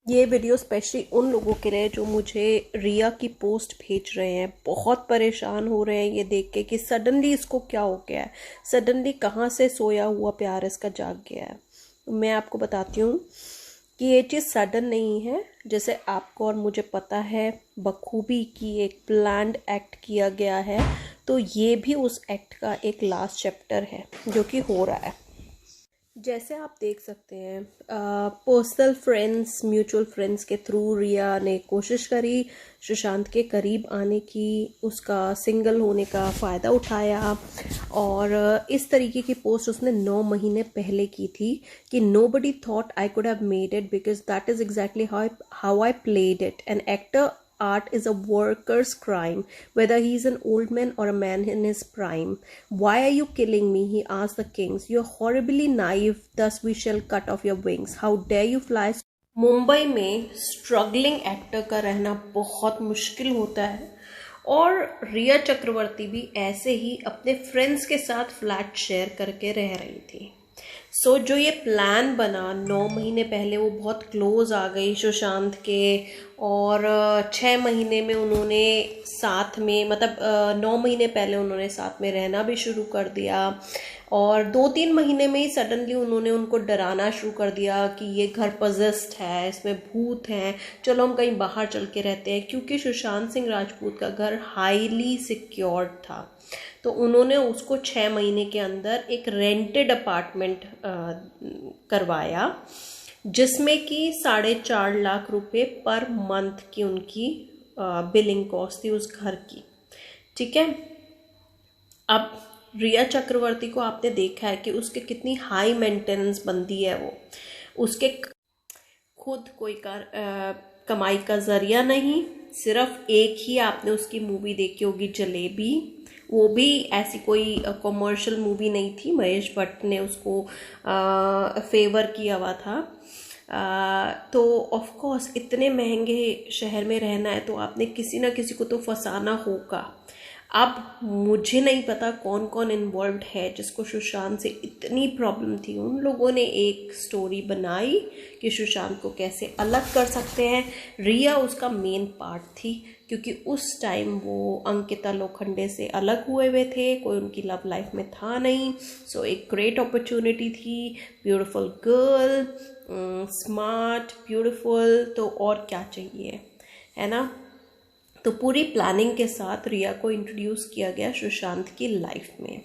ये video specially उन लोगों के लिए जो मुझे रिया की पोस्ट भेज रहे हैं, बहुत परेशान हो रहे हैं ये देख के कि सडनली इसको क्या हो गया है, सडनली कहाँ से सोया हुआ प्यार इसका जाग गया है। मैं आपको बताती हूँ कि ये चीज़ सडन नहीं है। जैसे आपको और मुझे पता है बखूबी कि एक प्लान्ड एक्ट किया गया है, तो ये भी उस एक्ट का एक लास्ट चैप्टर है जो कि हो रहा है। जैसे आप देख सकते हैं, पर्सनल फ्रेंड्स, म्यूचुअल फ्रेंड्स के थ्रू रिया ने कोशिश करी सुशांत के करीब आने की, उसका सिंगल होने का फ़ायदा उठाया। और इस तरीके की पोस्ट उसने 9 महीने पहले की थी कि nobody thought I could have made it because that is exactly how I played it. An actor art is a worker's crime, whether he is an old man or a man in his prime. Why are you killing me? He asked the kings. You're horribly naive, thus we shall cut off your wings. How dare you fly? Mumbai में struggling actor का रहना बहुत मुश्किल होता है, और रिया चक्रवर्ती भी ऐसे ही अपने फ्रेंड्स के साथ फ्लैट शेयर करके रह रही थी। जो ये प्लान बना 9 महीने पहले, वो बहुत क्लोज आ गई सुशांत के, और 6 महीने में उन्होंने साथ में, मतलब 9 महीने पहले उन्होंने साथ में रहना भी शुरू कर दिया, और 2-3 महीने में ही सडनली उन्होंने उनको डराना शुरू कर दिया कि ये घर पजेस्ड है, इसमें भूत हैं, चलो हम कहीं बाहर चल के रहते हैं। क्योंकि सुशांत सिंह राजपूत का घर हाईली सिक्योर्ड था, तो उन्होंने उसको 6 महीने के अंदर एक रेंटेड अपार्टमेंट करवाया, जिसमें कि 4.5 लाख रुपए पर मंथ की उनकी बिलिंग कॉस्ट थी उस घर की। ठीक है। अब रिया चक्रवर्ती को आपने देखा है कि उसके कितनी हाई मेंटेनेंस बनती है, वो उसके खुद कोई कमाई का जरिया नहीं। सिर्फ एक ही आपने उसकी मूवी देखी होगी, जलेबी, वो भी ऐसी कोई कॉमर्शियल मूवी नहीं थी, महेश भट्ट ने उसको फेवर किया हुआ था। तो ऑफ कोर्स इतने महंगे शहर में रहना है तो आपने किसी ना किसी को तो फंसाना होगा। अब मुझे नहीं पता कौन कौन इन्वॉल्व्ड है जिसको सुशांत से इतनी प्रॉब्लम थी। उन लोगों ने एक स्टोरी बनाई कि सुशांत को कैसे अलग कर सकते हैं। रिया उसका मेन पार्ट थी, क्योंकि उस टाइम वो अंकिता लोखंडे से अलग हुए थे, कोई उनकी लव लाइफ में था नहीं। एक ग्रेट अपॉर्चुनिटी थी, ब्यूटीफुल गर्ल, स्मार्ट, ब्यूटीफुल, तो और क्या चाहिए, है ना। तो पूरी प्लानिंग के साथ रिया को इंट्रोड्यूस किया गया सुशांत की लाइफ में।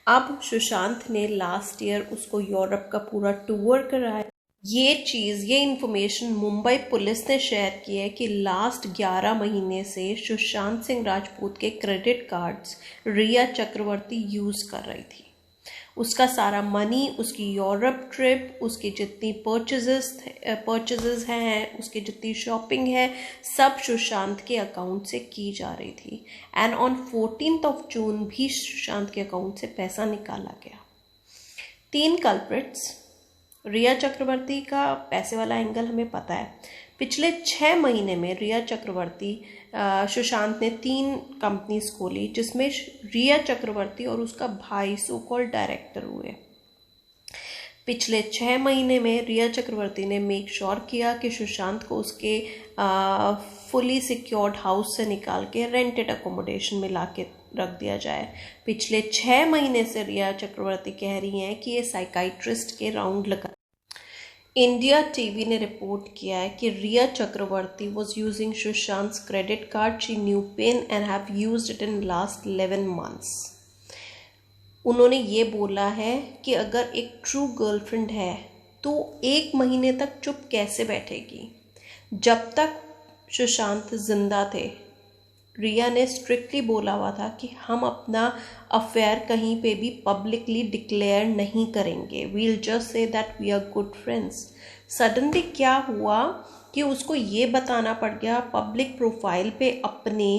अब सुशांत ने लास्ट ईयर उसको यूरोप का पूरा टूर कराया। ये इंफॉर्मेशन मुंबई पुलिस ने शेयर की है कि लास्ट 11 महीने से सुशांत सिंह राजपूत के क्रेडिट कार्ड्स रिया चक्रवर्ती यूज कर रही थी। उसका सारा मनी, उसकी यूरोप ट्रिप, उसकी जितनी परचेजेस हैं, उसकी जितनी शॉपिंग है, सब सुशांत के अकाउंट से की जा रही थी। एंड ऑन 14 जून भी सुशांत के अकाउंट से पैसा निकाला गया। 3 कल्प्रिट्स। रिया चक्रवर्ती का पैसे वाला एंगल हमें पता है। पिछले 6 महीने में रिया चक्रवर्ती, सुशांत ने 3 कंपनीज खोली, जिसमें रिया चक्रवर्ती और उसका भाई सो कॉल्ड डायरेक्टर हुए। पिछले 6 महीने में रिया चक्रवर्ती ने मेक श्योर किया कि सुशांत को उसके फुली सिक्योर्ड हाउस से निकाल के रेंटेड अकोमोडेशन में ला के रख दिया जाए। पिछले 6 महीने से रिया चक्रवर्ती कह रही हैं कि ये साइकाइट्रिस्ट के राउंड लगा। इंडिया टीवी ने रिपोर्ट किया है कि Riya Chakraborty was using Sushant credit card, she knew pin and have used it in last 11 months. उन्होंने ये बोला है कि अगर एक ट्रू गर्लफ्रेंड है तो 1 महीने तक चुप कैसे बैठेगी। जब तक सुशांत जिंदा थे, रिया ने स्ट्रिक्टली बोला हुआ था कि हम अपना अफेयर कहीं पे भी पब्लिकली डिक्लेयर नहीं करेंगे, we'll just say that we are good friends. Suddenly क्या हुआ कि उसको ये बताना पड़ गया पब्लिक प्रोफाइल पे अपने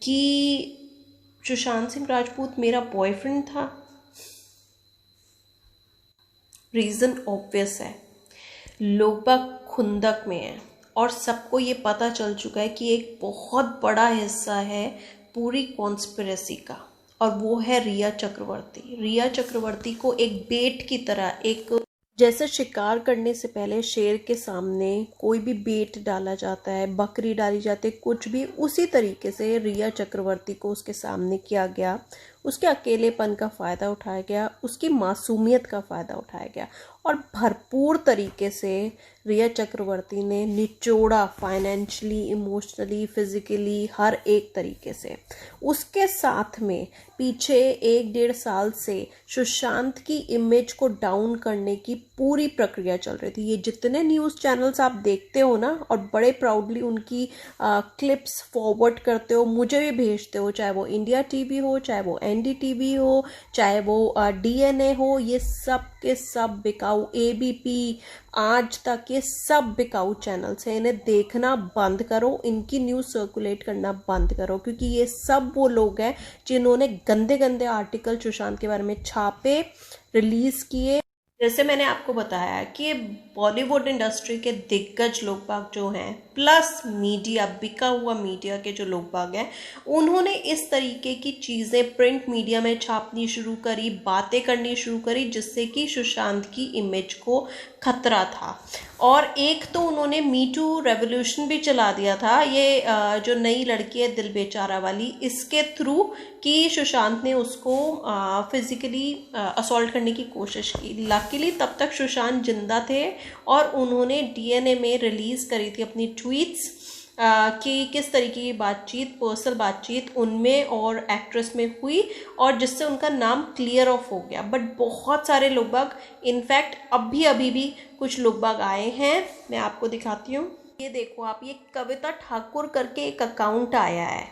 कि सुशांत सिंह राजपूत मेरा बॉयफ्रेंड था। रीज़न ऑब्वियस है, लोग बाग खुंदक में है और सबको ये पता चल चुका है कि एक बहुत बड़ा हिस्सा है पूरी कॉन्स्पिरेसी का, और वो है रिया चक्रवर्ती। रिया चक्रवर्ती को एक बेट की तरह, एक जैसे शिकार करने से पहले शेर के सामने कोई भी बेट डाला जाता है, बकरी डाली जाती है, कुछ भी उसी तरीके से रिया चक्रवर्ती को उसके सामने किया गया। उसके अकेलेपन का फ़ायदा उठाया गया, उसकी मासूमियत का फ़ायदा उठाया गया और भरपूर तरीके से रिया चक्रवर्ती ने निचोड़ा, फाइनेंशियली, इमोशनली, फिज़िकली, हर एक तरीके से। उसके साथ में पीछे 1-1.5 साल से सुशांत की इमेज को डाउन करने की पूरी प्रक्रिया चल रही थी। ये जितने न्यूज़ चैनल्स आप देखते हो ना और बड़े प्राउडली उनकी क्लिप्स फॉरवर्ड करते हो, मुझे भी भेजते हो, चाहे वो इंडिया टीवी हो, चाहे वो एनडीटीवी हो, चाहे वो डीएनए हो, ये सब के सब बिकाऊ, एबीपी, आज तक, ये सब बिकाऊ चैनल्स हैं। इन्हें देखना बंद करो, इनकी न्यूज़ सर्कुलेट करना बंद करो, क्योंकि ये सब वो लोग हैं जिन्होंने गंदे गंदे आर्टिकल सुशांत के बारे में छापे, रिलीज़ किए। जैसे मैंने आपको बताया कि बॉलीवुड इंडस्ट्री के दिग्गज लोग बाग जो हैं, प्लस मीडिया, बिका हुआ मीडिया के जो लोग बाग हैं, उन्होंने इस तरीके की चीज़ें प्रिंट मीडिया में छापनी शुरू करी, बातें करनी शुरू करी, जिससे कि सुशांत की इमेज को खतरा था। और एक तो उन्होंने मी टू रेवोल्यूशन भी चला दिया था, ये जो नई लड़की है दिल बेचारा वाली, इसके थ्रू कि सुशांत ने उसको फिज़िकली असॉल्ट करने की कोशिश की। लकीली तब तक सुशांत जिंदा थे और उन्होंने डीएनए में रिलीज़ करी थी अपनी ट्वीट्स कि किस तरीके की बातचीत, पर्सनल बातचीत उनमें और एक्ट्रेस में हुई और जिससे उनका नाम क्लियर ऑफ हो गया। बट बहुत सारे लोग बाग, इनफैक्ट अभी भी कुछ लोग बाग आए हैं, मैं आपको दिखाती हूँ। ये देखो आप, ये कविता ठाकुर करके एक अकाउंट आया है।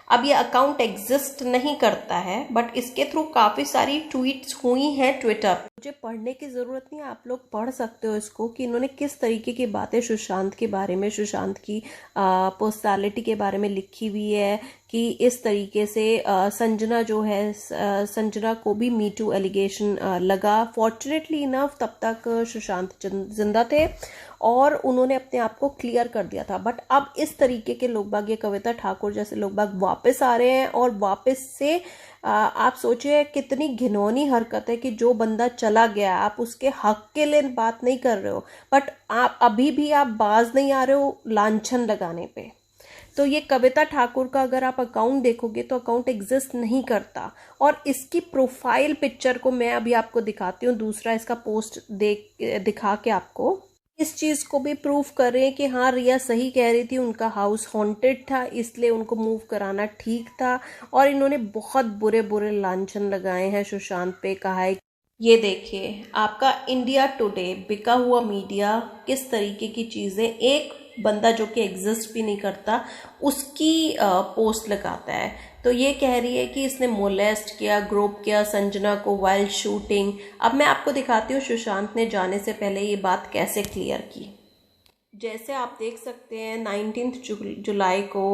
अब ये अकाउंट एग्जिस्ट नहीं करता है, बट इसके थ्रू काफ़ी सारी ट्वीट्स हुई हैं ट्विटर। मुझे पढ़ने की ज़रूरत नहीं है, आप लोग पढ़ सकते हो इसको कि इन्होंने किस तरीके की बातें सुशांत के बारे में, सुशांत की पर्सनालिटी के बारे में लिखी हुई है कि इस तरीके से संजना जो है, संजना को भी मी टू एलिगेशन लगा। फॉर्चुनेटली इनफ तब तक सुशांत जिंदा थे और उन्होंने अपने आप को क्लियर कर दिया था। बट अब इस तरीके के लोग बाग, ये कविता ठाकुर जैसे लोग बाग वापस आ रहे हैं और वापस से आप सोचिए कितनी घिनौनी हरकत है कि जो बंदा चला गया, आप उसके हक के लिए बात नहीं कर रहे हो, बट आप अभी भी आप बाज नहीं आ रहे हो लांछन लगाने पे। तो ये कविता ठाकुर का अगर आप अकाउंट देखोगे तो अकाउंट एग्जिस्ट नहीं करता। और इसकी प्रोफाइल पिक्चर को मैं अभी आपको दिखाती हूँ, दूसरा इसका पोस्ट दिखा के आपको इस चीज़ को भी प्रूफ कर रहे हैं कि हाँ, रिया सही कह रही थी, उनका हाउस हॉन्टेड था, इसलिए उनको मूव कराना ठीक था। और इन्होंने बहुत बुरे बुरे लांछन लगाए हैं सुशांत पे, कहा है। ये देखिए आपका इंडिया टुडे, बिका हुआ मीडिया, किस तरीके की चीज़ें, एक बंदा जो कि एग्जिस्ट भी नहीं करता उसकी पोस्ट लगाता है। तो ये कह रही है कि इसने मोलेस्ट किया, ग्रोप किया संजना को वाइल्ड शूटिंग। अब मैं आपको दिखाती हूँ सुशांत ने जाने से पहले ये बात कैसे क्लियर की। जैसे आप देख सकते हैं 19 जुलाई को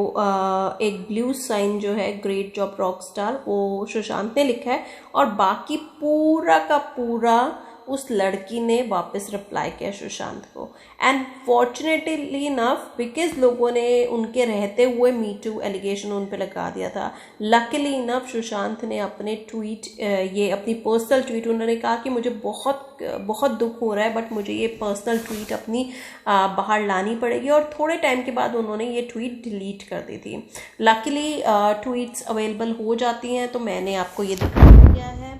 एक ब्लू साइन जो है, ग्रेट जॉब रॉक स्टार, वो सुशांत ने लिखा है और बाकी पूरा का पूरा उस लड़की ने वापस रिप्लाई किया सुशांत को। एंड फॉर्चुनेटली इनफ, बिकॉज लोगों ने उनके रहते हुए मी टू एलिगेशन उन पे लगा दिया था, लकीली इनफ सुशांत ने अपने ट्वीट, ये अपनी पर्सनल ट्वीट, उन्होंने कहा कि मुझे बहुत बहुत दुख हो रहा है, बट मुझे ये पर्सनल ट्वीट अपनी बाहर लानी पड़ेगी। और थोड़े टाइम के बाद उन्होंने ये ट्वीट डिलीट कर दी थी। लकीली ट्वीट्स अवेलेबल हो जाती हैं, तो मैंने आपको ये दिखा दिया है।